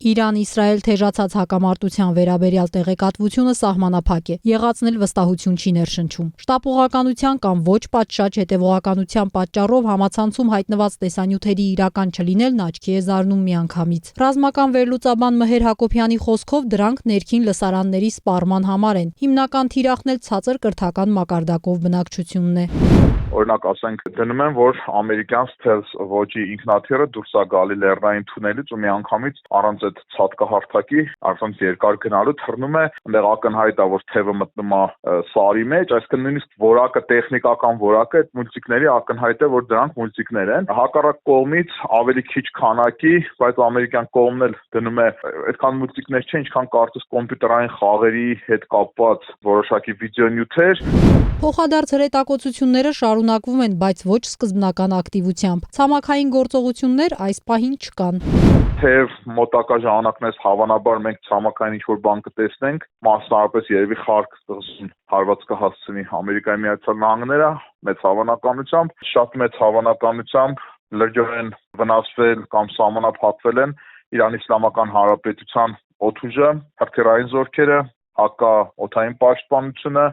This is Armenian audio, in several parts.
Իրան-Իսրայել թեժացած հակամարտության վերաբերյալ տեղեկատվությունը սահմանափակ է, եղածն էլ վստահություն չի ներշնչում։ Շտապողականության կամ ոչ պատշաճ հետևողականության պատճառով համացանցում հայտնված տեսանյութերի իրական չլինելն աչքի է զարնում միանգամից։ Ռազմական վերլուծաբան Մհեր Հակոբյանի խոսքով դրանք ներքին լսարանների սպառման համար են։ Հիմնական թիրախն էլ ցածր կրթական մակարդակով բնակչությունն է։ Օրինակ ասենք դնում են, որ ամերիկյան stealth ոճի ինքնաթիռը դուրս է գալի լեռնային թունելից ու միանգամից առանց այդ ցածկահարթակի, առանց երկար գնալու թռնում է, այնտեղ ակնհայտ է, որ թևը մտնում է սարի մեջ, այսինքն նույնիսկ որակը, տեխնիկական որակը այդ մուլտիկների ակնհայտ է, որ դրանք մուլտիկներ են։ Հակառակ կողմից ավելի քիչ քանակի, բայց ամերիկյան կողմն էլ դնում է այդքան մուլտիկներ չէ, ինչքան կարծես կոմպյուտերային խաղերի հետ կապված որոշակի վիդեոնյութեր։ Փոխադարձ հրետակոծությունները շարունակվում են, բայց ոչ սկզբնական ակտիվությամբ։ Ցամաքային գործողություններ այս պահին չկան։ Թեև մոտակա ժամանակներս հավանաբար մենք ցամաքային ինչ-որ բան կտեսնենք, մասնավորապես երևի խարկ հարված կհասցնի Ամերիկայի Միացյալ Նահանգները, մեծ հավանականությամբ, շատ մեծ հավանականությամբ լրջորեն վնասվել կամ սահմանափակվել են Իրանի Իսլամական Հանրապետության օդուժը, հրթիռային զորքերը, հակաօդային պաշտպանությունը,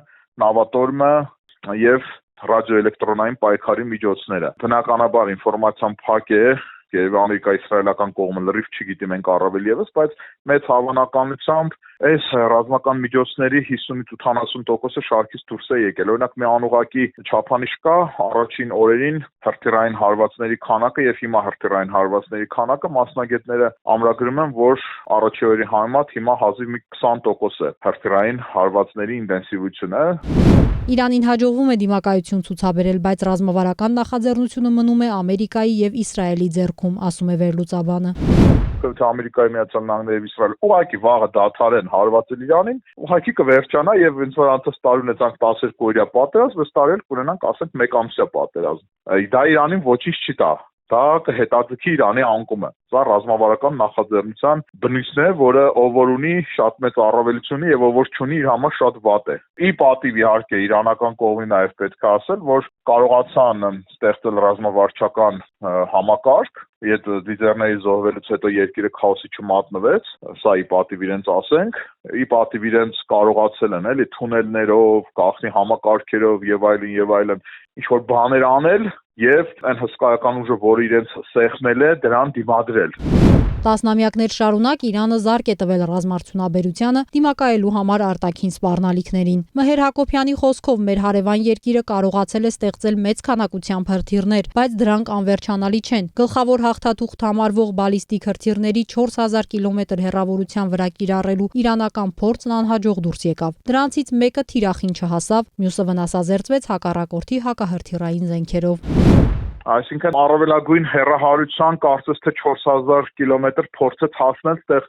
նավատորմը եւ ռադիոէլեկտրոնային պայքարի միջոցները։ Բնականաբար ինֆորմացիան փակ է, երբ ամերիկա-իսրայելական կողմը լրիվ չգիտի, մենք առավել եւս, բայց մեծ հավանականությամբ այս ռազմական միջոցների 50-ից 80%-ը շարքից դուրս է եկել։ Օրինակ մի անուղղակի չափանիշ կա, առաջին օրերին հրթիռային հարվածների քանակը եւ հիմա հրթիռային հարվածների քանակը մասնագետները ամրագրում են, որ առաջի օրերի համեմատ հիմա հազիվ մի 20% է հրթիռային հարվածների ինտենսիվությունը։ Իրանին հաջողվում է դիմակայություն ցուցաբերել, բայց ռազմավարական նախաձեռնությունը մնում է Ամերիկայի եւ Իսրայելի ձեռքում, ասում է վերլուծաբանը։ Ամերիկայի Միացյալ Նահանգները եւ Իսրայելը ուղղակի վաղը դադարեն հարվածել Իրանին, ուղղակի կվերջանա եւ ոնց որ անցած տարի ունեցանք 12 օրյա պատերազմ, ըստ տարի կունենանք ասենք 1 ամսյա պատերազմ։ Դա Իրանին ոչինչ չի տա։ Դա կհետաձգի Իրանի անկումը։ Սա ռազմավարական նախաձեռնության բնույթն է, որը ով որ ունի շատ մեծ առավելություն ունի եւ ով որ չունի իր համար շատ վատ է։ Ի պատիվ իհարկե իրանական կողմի նաեւ պետք է ասել, որ կարողացան ստեղծել ռազմավարչական համակարգ, այդ դիզերների զոհվելուց հետո երկիրը քաոսի չմատնվեց, սա ի պատիվ իրենց ասենք, ի պատիվ իրենց կարողացել են էլի թունելներով, գաղտնի համակարգերով եւ այլն ինչ որ բաներ անել եւ այն հսկայական ուժը, որը իրենց սեղմել է, դրան դիմադրել։ Տասնամյակներ շարունակ Իրանը զարկ է տվել ռազմարդյունաբերությանը դիմակայելու համար արտաքին սպառնալիքներին։ Մհեր Հակոբյանի խոսքով մեր հարևան երկիրը կարողացել է ստեղծել մեծ քանակությամբ հրթիռներ, բայց դրանք անվերջանալի չեն։ Գլխավոր հաղթաթուղթ համարվող բալիստիկ հրթիռների 4000 կիլոմետր հեռավորության վրա կիրառելու իրանական փորձն անհաջող դուրս եկավ։ Դրանցից մեկը թիրախին չհասավ, մյուսը վնասազերծվեց հակառակորդի հակահրթիռային զենքերով։ Այսինքն առավելագույն հեռահարության կարծես թե 4000 կիլոմետր փորձեց հասնել, այդտեղ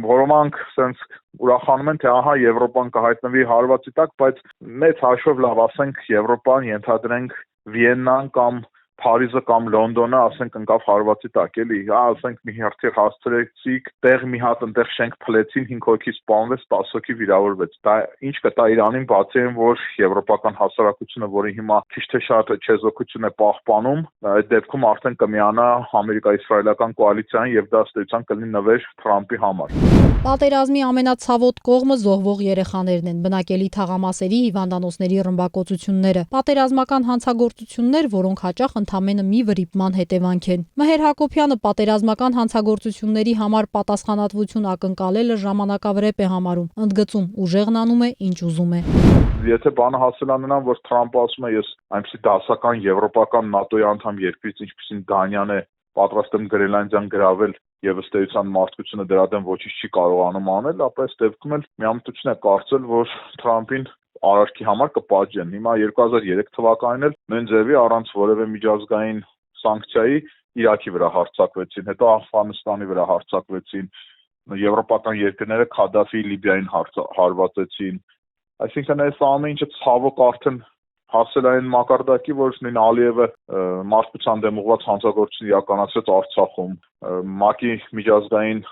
որոնք sense ուրախանում են, թե ահա Եվրոպան կհայտնվի հարվածի տակ, բայց մեծ հաշվով լավ ասենք Եվրոպան ենթադրենք Վիեննան կամ Փարիզը կամ Լոնդոնը ասենք ընկավ հարվածի տակ, էլի, ասենք մի հրթիռ հասցրեցիք, տեղ մի հատ այնտեղ շենք փլեցին, 5 հոգի սպանվեց, 10 հոգի վիրավորվեց։ Դա ինչ կտա Իրանին, բացի այն, որ եվրոպական հասարակությունը, որը հիմա քիչ թե շատ չեզոքություն է պահպանում, այդ դեպքում արդեն կմիանա ամերիկա-իսրայելական կոալիցիային եւ դա ըստ էության կլինի նվեր Թրամփի համար։ Պատերազմի ամենացավոտ կողմը զոհվող երեխաներն են, բնակելի թաղամասերի հիվանդանոցների ռմբակոծությունները, պատերազմական հանցագործություններ, որոնք հաճախ ընդամենը մի վրիպման հետևանք են։ Մհեր Հակոբյանը պատերազմական հանցագործությունների համար պատասխանատվություն ակնկալելը ժամանակավրեպ է համարում, ընդգծում ուժեղն անում է, ինչ ուզում է։ Եթե բանը հասել է նրան, որ Թրամփը ասում է ես այնպեսի դասական եվրոպական ՆԱՏՕ-ի անդամ երկրից, ինչպեսին Դանիան է, պատրաստ եմ Գրենլանդիան գրավել եւ ըստ էության մարդկությունը դրա դեմ ոչինչ չի կարողանում անել, ապա այս դեպքում էլ միամտություն է կարծել, որ Թրամփին արարքի համար կպատժեն։ Հիմա 2003 թվականին էլ նույն ձևի առանց որևէ միջազգային սանկցիայի Իրաքի վրա հարձակվեցին, հետո Աֆղանստանի վրա հարձակվեցին, եվրոպական երկրները Քադաֆիի Լիբիային հարվածեցին։ Այսինքն այս ամեն ինչը ցավոք արդեն հասել այն մակարդակի, որ նույն Ալիևը մարդկության դեմ ուղղված հանցագործություն իրականացրեց Արցախում, ՄԱԿ-ի միջազգային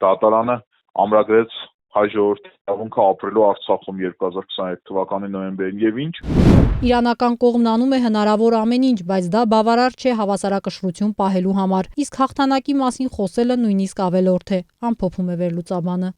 դատարանը ամրագրեց հաջորդ իրավունքը ապրելու Արցախում 2023 թվականի նոյեմբերին եւ ինչ։ Իրանական կողմն անում է հնարավոր ամեն ինչ, բայց դա բավարար չէ հավասարակշռություն պահելու համար։ Իսկ հաղթանակի մասին խոսելը նույնիսկ ավելորդ է, ամփոփում է վերլուծաբանը։